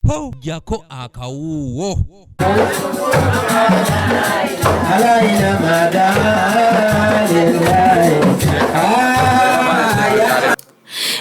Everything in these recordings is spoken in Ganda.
ho jako akawuwo.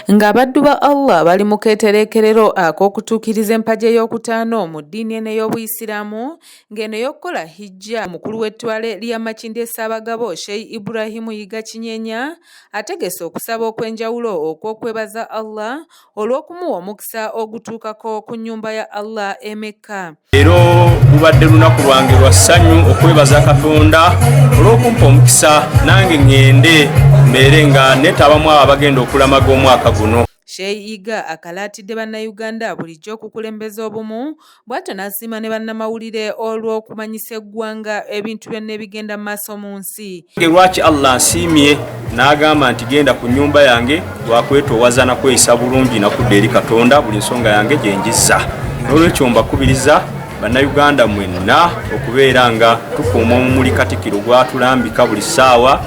Ng'abaddu ba Allah bali mu keetereekerero ak'okutuukiriza empagi ey'okutaano mu ddiini eno ey'Obuyisiraamu ng'eno y'okukola hijjah. Omukulu w'ettwale lya Makindye Ssaabagabo Sheikh Ibrahim Yiga Kinyeenya ategese okusaba okw'enjawulo okw'okwebaza Allah olw'okumuwa omukisa ogutuukako ku nnyumba ya Allah e Mecca. Leero lubadde lunaku lwange lwa ssanyu okwebaza Katonda olw'okumpa omukisa nange ŋŋende mbeere nga neetabamu abo abagenda okulamaga omwaka guno. Sheikh Yiga akalaatidde bannayuganda bulijjo okukulembeza obumu bw'atyo n'asiima ne bannamawulire olw'okumanyisa eggwanga ebintu byonna ebigenda mu maaso mu nsi. Lwaki Allah nsiimye n'agamba nti genda ku nnyumba yange lwakwetoowaza na kweyisa bulungi nakudda eri Katonda buli nsonga yange gye njizza. N'olwekyo mbakubiriza bannayuganda mwenna okubeera nga tukuuma omumuli Katikkiro gwatulambika buli ssaawa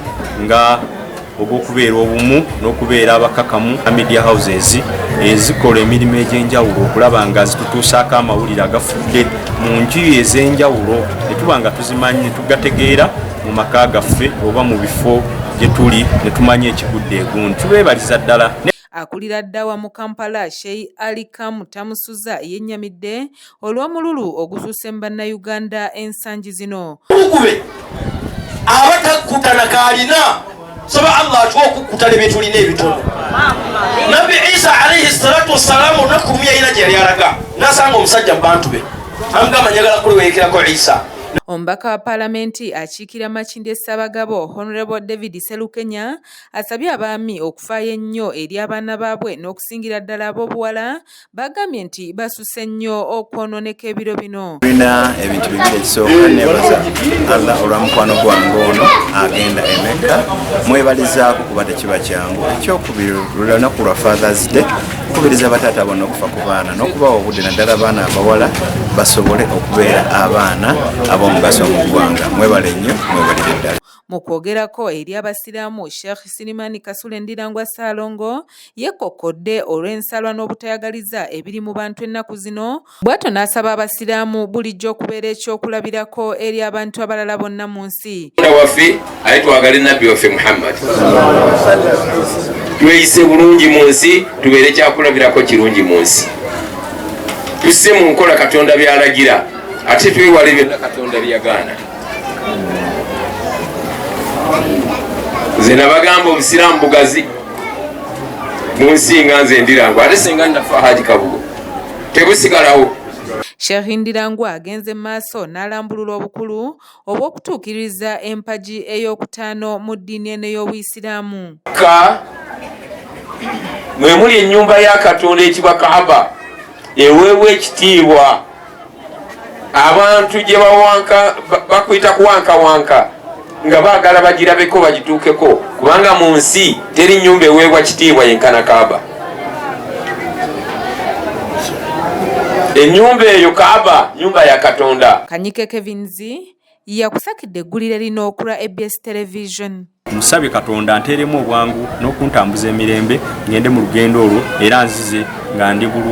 nga ogw'okubeera obumu n'okubeera abakakamu. Media houses ezikola emirimu egy'enjawulo okulaba nga zitutuusaako amawulire agafudde mu njuyi ez'enjawulo ne tuba nga tuzimanyi ne tugategeera mu maka gaffe oba mu bifo gye tuli ne tumanya ekigudde egundi. Tubeebaliza ddala. Akulira ddawa mu Kampala Sheikh Ali Kamu Tamusuza yennyamidde olw'omululu ogusuuse mu bannayuganda ensangi zino. Abatakkutana kaalina saba Allah atuwa okukkutana ebitulina ebitono. Nabi Isa alayhi salatu wassalamu olunaku lumu yalina gye yali alaga n'asanga omusajja mu bantu be amugamba njagala kuliwerekerako Isa. Omubaka wa Paalamenti akiikira Makindye Ssaabagabo Honorable David Sserukenya asabye abaami okufaayo ennyo eri abaana baabwe n'okusingira ddala ab'obuwala bagambye nti basusse nnyo okwonooneka ebiro bino. Tulina ebintu bibiri ekisooka neebaza Allah olwa mukwano gwange ono agenda e Mecca mwebalizaako kuba tekiba kyangu. Ekyokubiri lunaku lwa Father's Day kubiriza bataata bonna okufa ku baana n'okubawa obudde naddala abaana abawala basobole okubeera abaana ab'omugaso mu ggwanga. Mwebale nnyo, mwebalire ddala. Mu kwogerako eri Abasiraamu, Sheikh Sirimani Kasule Ndirangwa Ssaalongo yeekokkodde olw'ensalwa n'obutayagaliza ebiri mu bantu ennaku zino, bw'atyo n'asaba Abasiraamu bulijjo okubeera ekyokulabirako eri abantu abalala bonna mu nsi. Waffe aye twagale nabbi waffe Muhammad tweyise bulungi mu nsi tubeere kyakulabirako kirungi mu nsi, tusse mu nkola Katonda by'alagira ate twewale byonna Katonda by'agaana. Nze nabagamba Obusiraamu bugazi mu nsi nga nze Ndirangwa ate singa nnafa Haji Kabugo tebusigalawo. Sheikh Ndirangwa agenze mu maaso n'alambulula obukulu obw'okutuukiriza empagi ey'okutaano mu ddiini eno y'Obuyisiraamu. Mwe muli ennyumba ya Katonda ekibwa Kaaba eweebwa ekitiibwa, abantu gye bawanka bakuyita kuwankawanka nga baagala bagirabeko bagituukeko, kubanga mu nsi teri nnyumba eweebwa kitiibwa yenkana Kaaba. Ennyumba eyo Kaaba nnyumba ya Katonda. Kanyike Kevinzi yakusakidde eggulire lino okula ABS Television. Musabye Katonda anteeremu obwangu n'okuntambuza emirembe ngende mu lugendo olwo era nzize nga ndi bulungi.